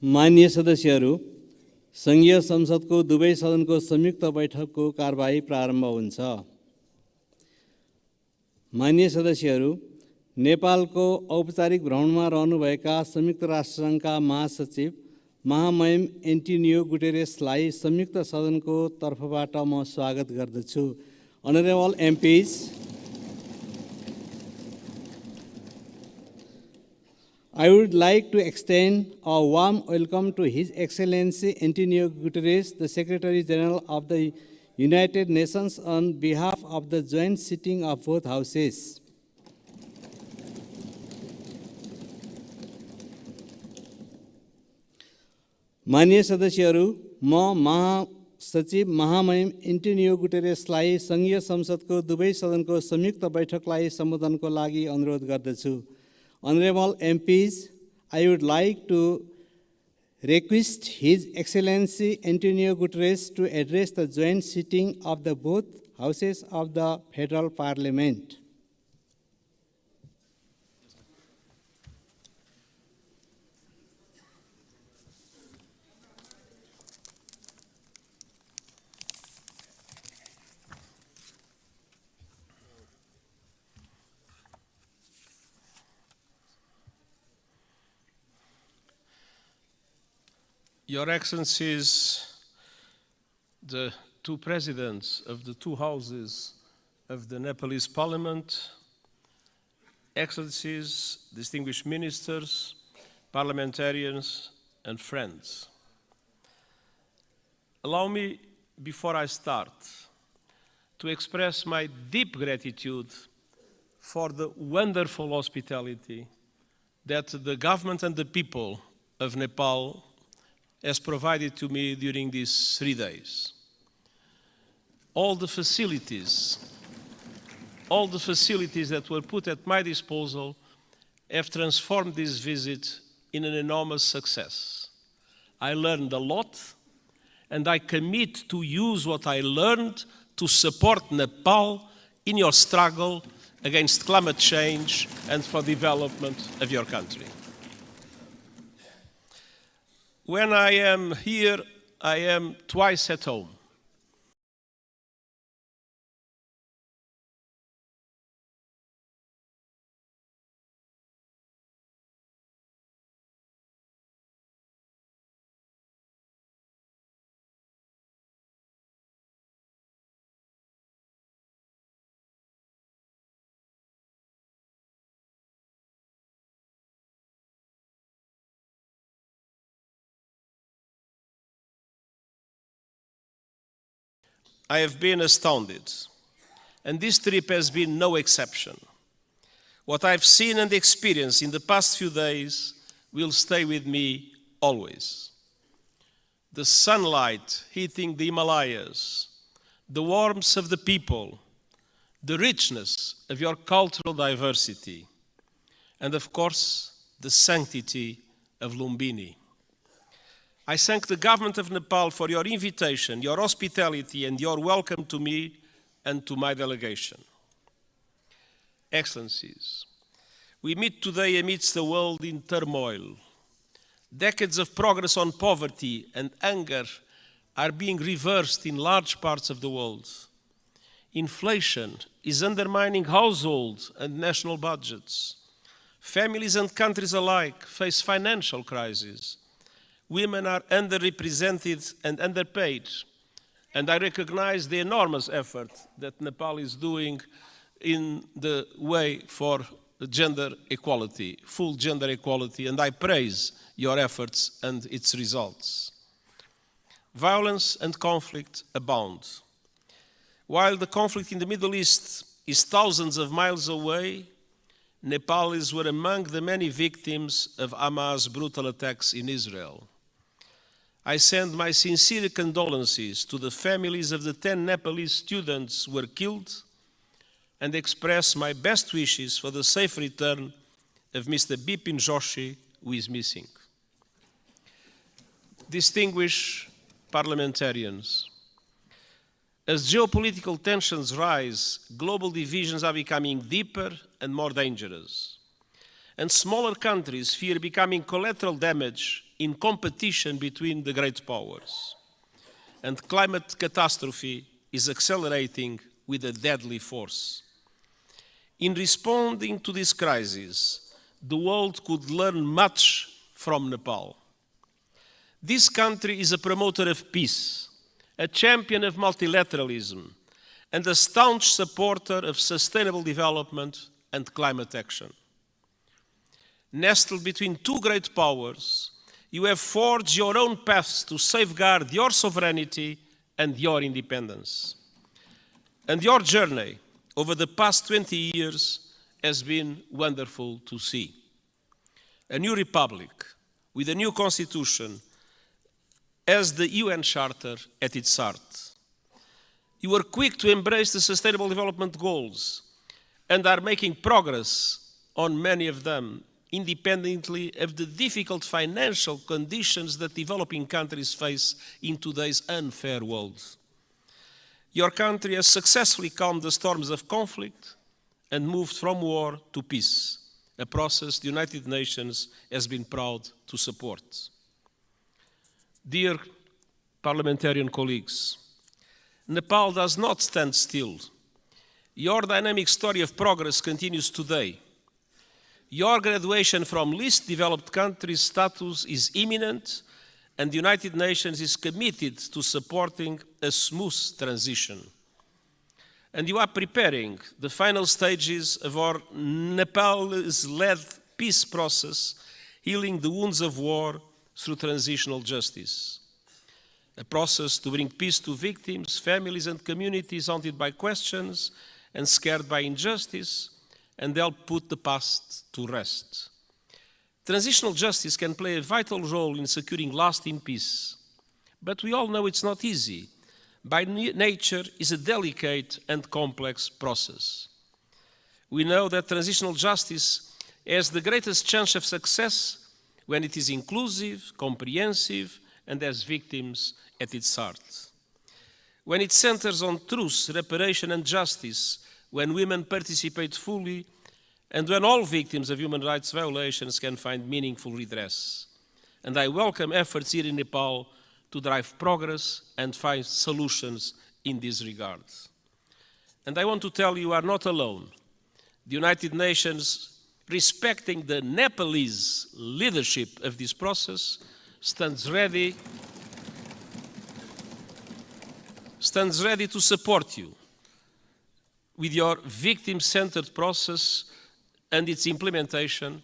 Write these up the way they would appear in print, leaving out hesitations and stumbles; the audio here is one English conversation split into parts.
माननीय सदस्यहरू, संघीय संसदको दुवै सदनको संयुक्त बैठकको कारबाही प्रारम्भ हुन्छ। माननीय सदस्यहरू, नेपालको औपचारिक भ्रमणमा रहनुभएका संयुक्त राष्ट्रसङ्घका महासचिव महामहिम एन्टोनियो गुटेरेसलाई संयुक्त सदनको तर्फबाट म स्वागत गर्दछु। Honorable MPs, I would like to extend a warm welcome to His Excellency Antonio Guterres, the Secretary General of the United Nations, on behalf of the joint sitting of both houses. माननीय सदस्यहरू, म महासचिव महामहिम Antonio गुटेरेसलाई संघीय संसदको दुवै सदनको संयुक्त बैठकलाई सम्बोधनको लागि अनुरोध गर्दछु। Honorable MPs, I would like to request His Excellency Antonio Guterres to address the joint sitting of the both houses of the Federal Parliament. Your Excellencies, the two presidents of the two houses of the Nepalese Parliament, Excellencies, distinguished ministers, parliamentarians, and friends. Allow me, before I start, to express my deep gratitude for the wonderful hospitality that the government and the people of Nepal has provided to me during these 3 days. All the facilities that were put at my disposal have transformed this visit in an enormous success. I learned a lot, and I commit to use what I learned to support Nepal in your struggle against climate change and for development of your country. When I am here, I am twice at home. I have been astounded, and this trip has been no exception. What I've seen and experienced in the past few days will stay with me always. The sunlight hitting the Himalayas, the warmth of the people, the richness of your cultural diversity, and of course, the sanctity of Lumbini. I thank the government of Nepal for your invitation, your hospitality, and your welcome to me and to my delegation. Excellencies, we meet today amidst a world in turmoil. Decades of progress on poverty and hunger are being reversed in large parts of the world. Inflation is undermining household and national budgets. Families and countries alike face financial crises. Women are underrepresented and underpaid, and I recognize the enormous effort that Nepal is doing in the way for gender equality, full gender equality, and I praise your efforts and its results. Violence and conflict abound. While the conflict in the Middle East is thousands of miles away, Nepalis were among the many victims of Hamas' brutal attacks in Israel. I send my sincere condolences to the families of the 10 Nepalese students who were killed and express my best wishes for the safe return of Mr. Bipin Joshi, who is missing. Distinguished parliamentarians, as geopolitical tensions rise, global divisions are becoming deeper and more dangerous, and smaller countries fear becoming collateral damage in competition between the great powers. And climate catastrophe is accelerating with a deadly force. In responding to this crisis, the world could learn much from Nepal. This country is a promoter of peace, a champion of multilateralism, and a staunch supporter of sustainable development and climate action. Nestled between two great powers, you have forged your own paths to safeguard your sovereignty and your independence. And your journey over the past 20 years has been wonderful to see. A new republic with a new constitution as the UN Charter at its heart. You were quick to embrace the Sustainable Development Goals and are making progress on many of them, independently of the difficult financial conditions that developing countries face in today's unfair world. Your country has successfully calmed the storms of conflict and moved from war to peace, a process the United Nations has been proud to support. Dear parliamentarian colleagues, Nepal does not stand still. Your dynamic story of progress continues today. Your graduation from least developed countries status is imminent, and the United Nations is committed to supporting a smooth transition. And you are preparing the final stages of our Nepalese-led peace process, healing the wounds of war through transitional justice. A process to bring peace to victims, families, and communities haunted by questions and scared by injustice, and help put the past to rest. Transitional justice can play a vital role in securing lasting peace, but we all know it's not easy. By nature, it's a delicate and complex process. We know that transitional justice has the greatest chance of success when it is inclusive, comprehensive, and has victims at its heart. When it centers on truth, reparation, and justice, when women participate fully, and when all victims of human rights violations can find meaningful redress. And I welcome efforts here in Nepal to drive progress and find solutions in this regard. And I want to tell you are not alone. The United Nations, respecting the Nepalese leadership of this process, stands ready to support you with your victim-centered process and its implementation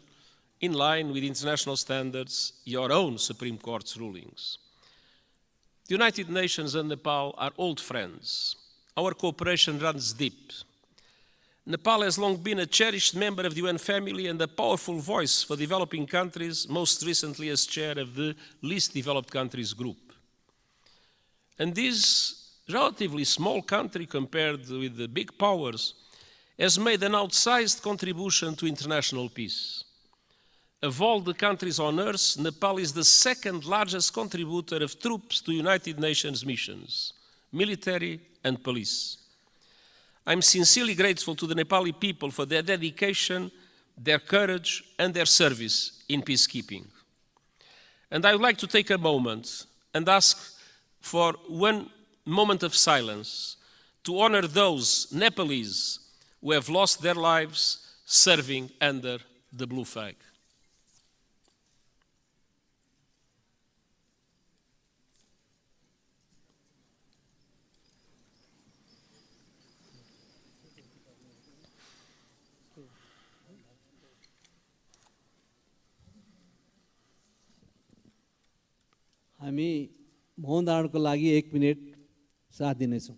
in line with international standards, your own Supreme Court's rulings. The United Nations and Nepal are old friends. Our cooperation runs deep. Nepal has long been a cherished member of the UN family and a powerful voice for developing countries, most recently as chair of the Least Developed Countries Group. And this relatively small country compared with the big powers has made an outsized contribution to international peace. Of all the countries on earth, Nepal is the second largest contributor of troops to United Nations missions, military and police. I'm sincerely grateful to the Nepali people for their dedication, their courage, and their service in peacekeeping. And I would like to take a moment and ask for one moment of silence to honor those Nepalese who have lost their lives serving under the blue flag. हामी मौन धारणको लागि 1 minute साथ दिनेछौँ।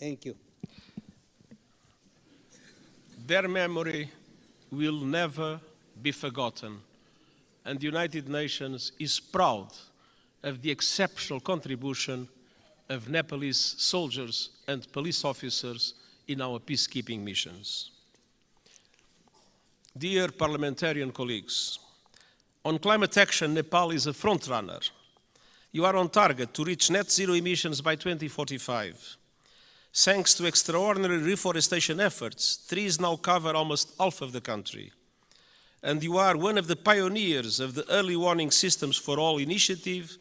Thank you. Their memory will never be forgotten, and the United Nations is proud of the exceptional contribution of Nepalese soldiers and police officers in our peacekeeping missions. Dear parliamentarian colleagues, on climate action, Nepal is a frontrunner. You are on target to reach net zero emissions by 2045. Thanks to extraordinary reforestation efforts, trees now cover almost half of the country. And you are one of the pioneers of the Early Warning Systems for All initiative,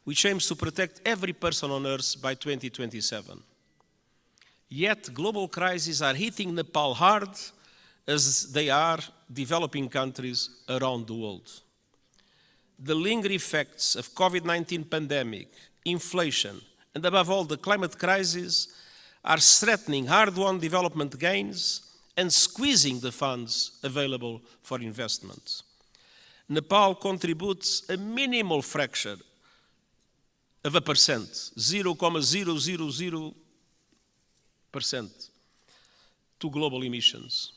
which aims to protect every person on Earth by 2027. Yet global crises are hitting Nepal hard, as they are developing countries around the world. The lingering effects of COVID-19 pandemic, inflation, and above all the climate crisis are threatening hard-won development gains and squeezing the funds available for investment. Nepal contributes a minimal fraction of a percent, 0.000%, to global emissions.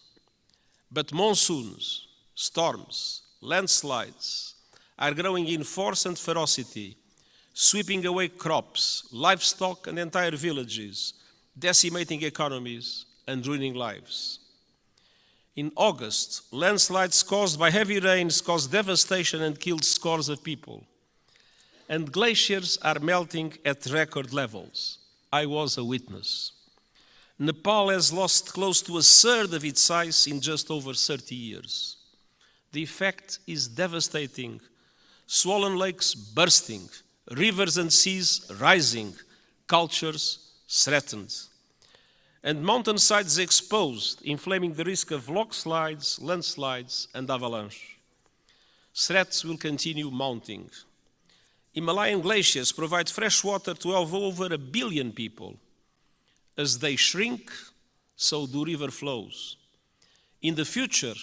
But monsoons, storms, landslides are growing in force and ferocity, sweeping away crops, livestock, and entire villages, decimating economies and ruining lives. In August, landslides caused by heavy rains caused devastation and killed scores of people. And glaciers are melting at record levels. I was a witness. Nepal has lost close to a third of its size in just over 30 years. The effect is devastating. Swollen lakes bursting, rivers and seas rising, cultures threatened, and mountainsides exposed, inflaming the risk of landslides, and avalanche. Threats will continue mounting. Himalayan glaciers provide fresh water to over 1 billion people. As they shrink, so do river flows. In the future,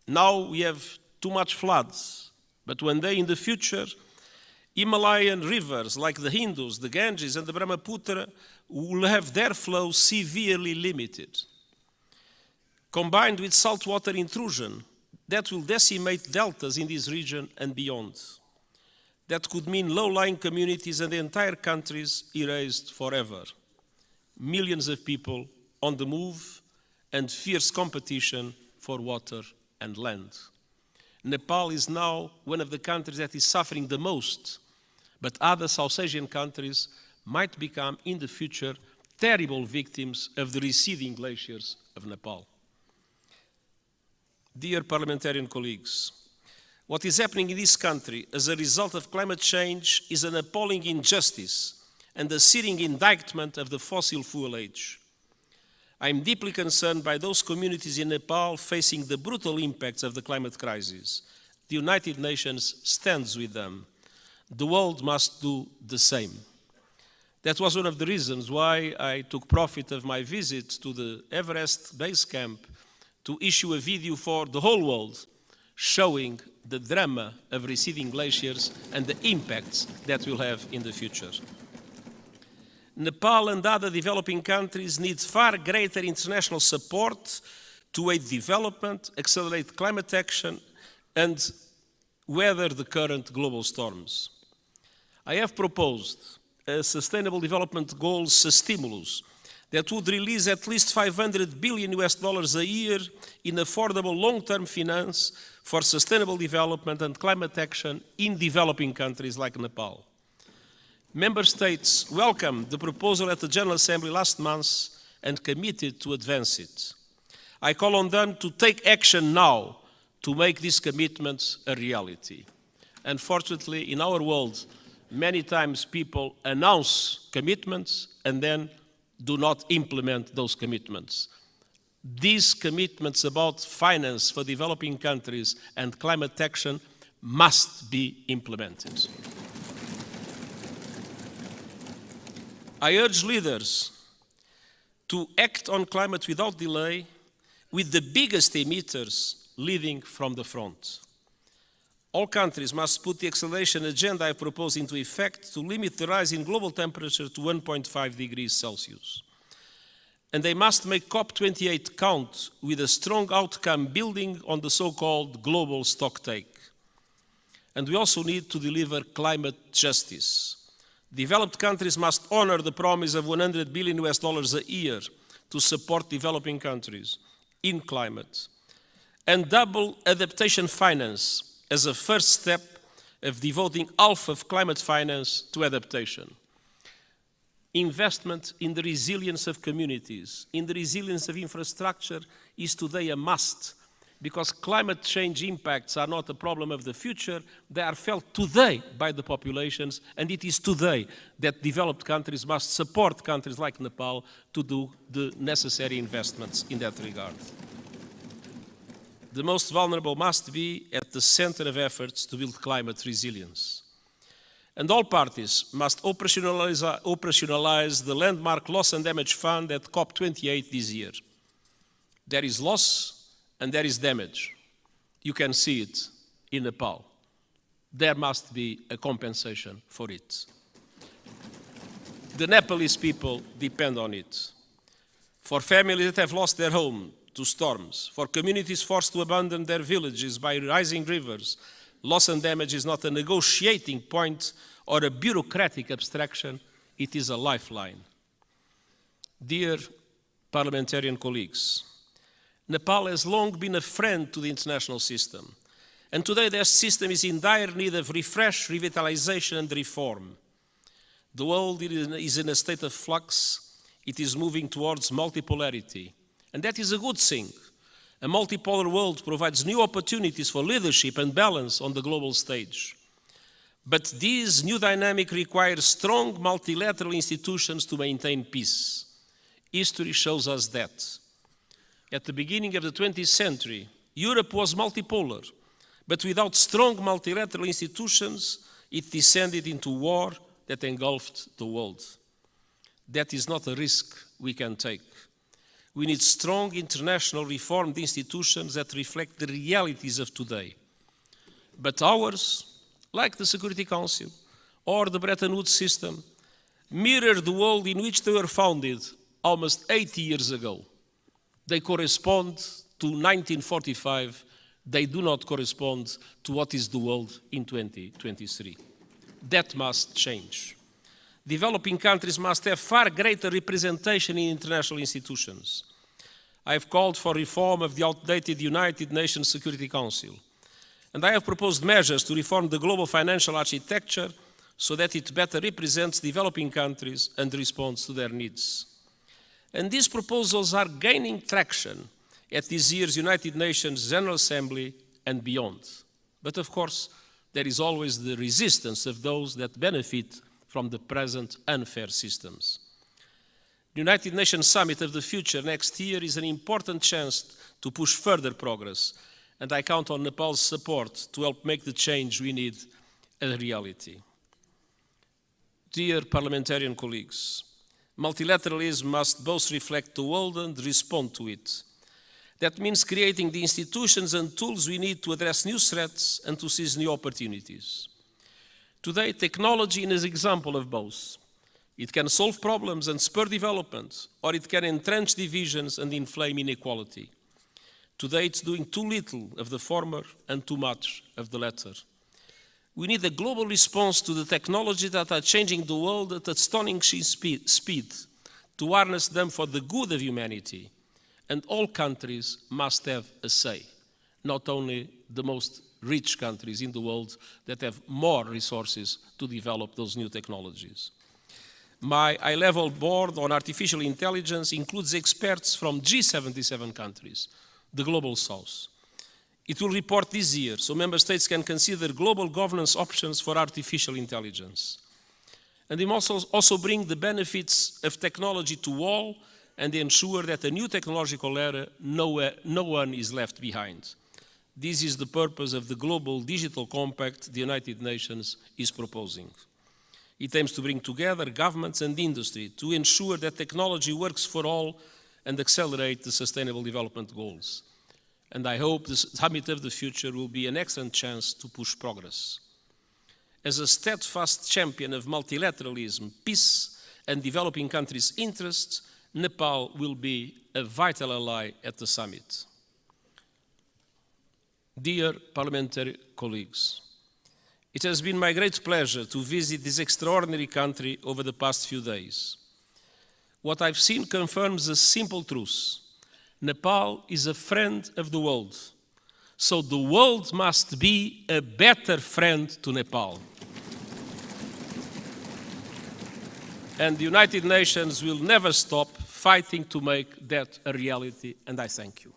now we have too much floods, but one day in the future, Himalayan rivers like the Indus, the Ganges, and the Brahmaputra will have their flow severely limited. Combined with saltwater intrusion, that will decimate deltas in this region and beyond. That could mean low-lying communities and entire countries erased forever. Millions of people on the move and fierce competition for water and land. Nepal is now one of the countries that is suffering the most, but other South Asian countries might become in the future terrible victims of the receding glaciers of Nepal. Dear parliamentarian colleagues, what is happening in this country as a result of climate change is an appalling injustice and a searing indictment of the fossil fuel age. I am deeply concerned by those communities in Nepal facing the brutal impacts of the climate crisis. The United Nations stands with them. The world must do the same. That was one of the reasons why I took profit of my visit to the Everest base camp to issue a video for the whole world showing the drama of receding glaciers and the impacts that will have in the future. Nepal and other developing countries need far greater international support to aid development, accelerate climate action, and weather the current global storms. I have proposed a Sustainable Development Goals stimulus that would release at least $500 billion a year in affordable long-term finance for sustainable development and climate action in developing countries like Nepal. Member States welcomed the proposal at the General Assembly last month and committed to advance it. I call on them to take action now to make these commitments a reality. Unfortunately, in our world, many times people announce commitments and then do not implement those commitments. These commitments about finance for developing countries and climate action must be implemented. I urge leaders to act on climate without delay, with the biggest emitters leading from the front. All countries must put the acceleration agenda I propose into effect to limit the rise in global temperature to 1.5 degrees Celsius. And they must make COP28 count with a strong outcome building on the so-called global stocktake. And we also need to deliver climate justice. Developed countries must honor the promise of $100 billion a year to support developing countries in climate, and double adaptation finance as a first step of devoting half of climate finance to adaptation. Investment in the resilience of communities, in the resilience of infrastructure is today a must, because climate change impacts are not a problem of the future, they are felt today by the populations, and it is today that developed countries must support countries like Nepal to do the necessary investments in that regard. The most vulnerable must be at the center of efforts to build climate resilience. And all parties must operationalize the landmark loss and damage fund at COP28 this year. There is loss and there is damage. You can see it in Nepal. There must be a compensation for it. The Nepalese people depend on it. For families that have lost their home to storms, for communities forced to abandon their villages by rising rivers, loss and damage is not a negotiating point or a bureaucratic abstraction, it is a lifeline. Dear parliamentarian colleagues, Nepal has long been a friend to the international system, and today their system is in dire need of refresh, revitalization and reform. The world is in a state of flux, it is moving towards multipolarity, and that is a good thing. A multipolar world provides new opportunities for leadership and balance on the global stage. But this new dynamic requires strong multilateral institutions to maintain peace. History shows us that. At the beginning of the 20th century, Europe was multipolar, but without strong multilateral institutions, it descended into war that engulfed the world. That is not a risk we can take. We need strong international reformed institutions that reflect the realities of today. But ours, like the Security Council or the Bretton Woods system, mirror the world in which they were founded almost 80 years ago. They correspond to 1945. They do not correspond to what is the world in 2023. That must change. Developing countries must have far greater representation in international institutions. I have called for reform of the outdated United Nations Security Council, and I have proposed measures to reform the global financial architecture so that it better represents developing countries and responds to their needs. And these proposals are gaining traction at this year's United Nations General Assembly and beyond. But of course, there is always the resistance of those that benefit from the present unfair systems. The United Nations Summit of the Future next year is an important chance to push further progress, and I count on Nepal's support to help make the change we need a reality. Dear parliamentarian colleagues, multilateralism must both reflect the world and respond to it. That means creating the institutions and tools we need to address new threats and to seize new opportunities. Today, technology is an example of both. It can solve problems and spur development, or it can entrench divisions and inflame inequality. Today, it's doing too little of the former and too much of the latter. We need a global response to the technologies that are changing the world at astonishing speed, to harness them for the good of humanity. And all countries must have a say, not only the most rich countries in the world that have more resources to develop those new technologies. My high-level board on artificial intelligence includes experts from G77 countries, the Global South. It will report this year, so member states can consider global governance options for artificial intelligence. And it also bring the benefits of technology to all and ensure that a new technological era, no one is left behind. This is the purpose of the Global Digital Compact the United Nations is proposing. It aims to bring together governments and industry to ensure that technology works for all and accelerate the Sustainable Development Goals. And I hope the Summit of the Future will be an excellent chance to push progress. As a steadfast champion of multilateralism, peace, and developing countries' interests, Nepal will be a vital ally at the summit. Dear parliamentary colleagues, it has been my great pleasure to visit this extraordinary country over the past few days. What I've seen confirms a simple truth. Nepal is a friend of the world, so the world must be a better friend to Nepal. And the United Nations will never stop fighting to make that a reality, and I thank you.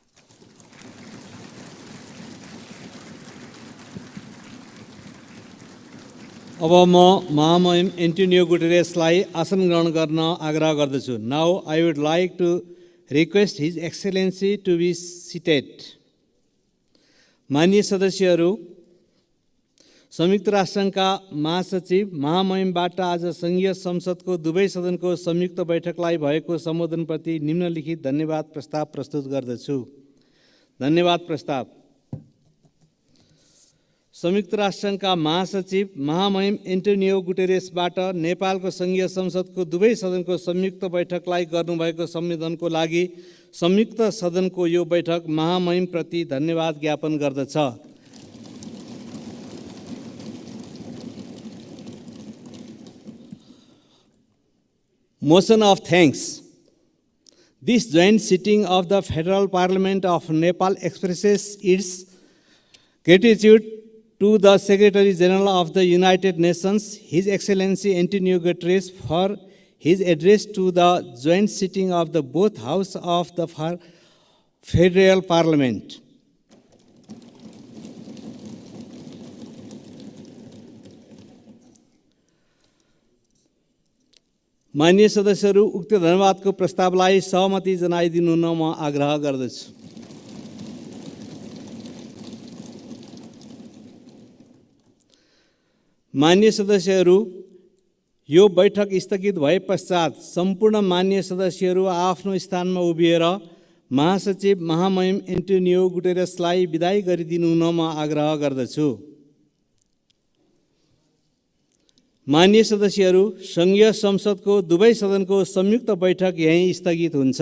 अब म महामहिम Antonio गुटेरेसलाई आसन ग्रहण गर्न आग्रह गर्दछु. Now I would like to request his excellency to be seated. माननीय सदस्यहरू, संयुक्त राष्ट्रसङ्घका महासचिव महामहिमबाट आज सङ्घीय संसदको दुवै सदनको संयुक्त बैठकलाई भएको सम्बोधनप्रति निम्नलिखित धन्यवाद प्रस्ताव प्रस्तुत गर्दछु. धन्यवाद प्रस्ताव. संयुक्त राष्ट्रसङ्घका महासचिव महामहिम एन्टोनियो गुटेरेसबाट नेपालको सङ्घीय संसदको दुवै सदनको संयुक्त बैठकलाई गर्नुभएको सम्बोधनको लागि संयुक्त सदनको यो बैठक महामहिमप्रति धन्यवाद ज्ञापन गर्दछ. Motion of thanks. This joint sitting of the Federal Parliament of Nepal expresses its gratitude to the Secretary General of the United Nations, His Excellency Antonio Guterres, for his address to the joint sitting of the both Houses of the Federal Parliament. माननीय सदस्यहरू, उक्त धन्यवादको प्रस्तावलाई सहमति जनाइदिनु हुन म आग्रह गर्दछु. माननीय सदस्यहरू, यो बैठक स्थगित भए पश्चात सम्पूर्ण माननीय सदस्यहरू आफ्नो स्थानमा उभिएर महासचिव महामहिम एन्टोनियो गुटेरेसलाई बिदाई गरिदिनु हुन म आग्रह गर्दछु. माननीय सदस्यहरू, सङ्घीय संसदको दुवै सदनको संयुक्त बैठक यहीँ स्थगित हुन्छ.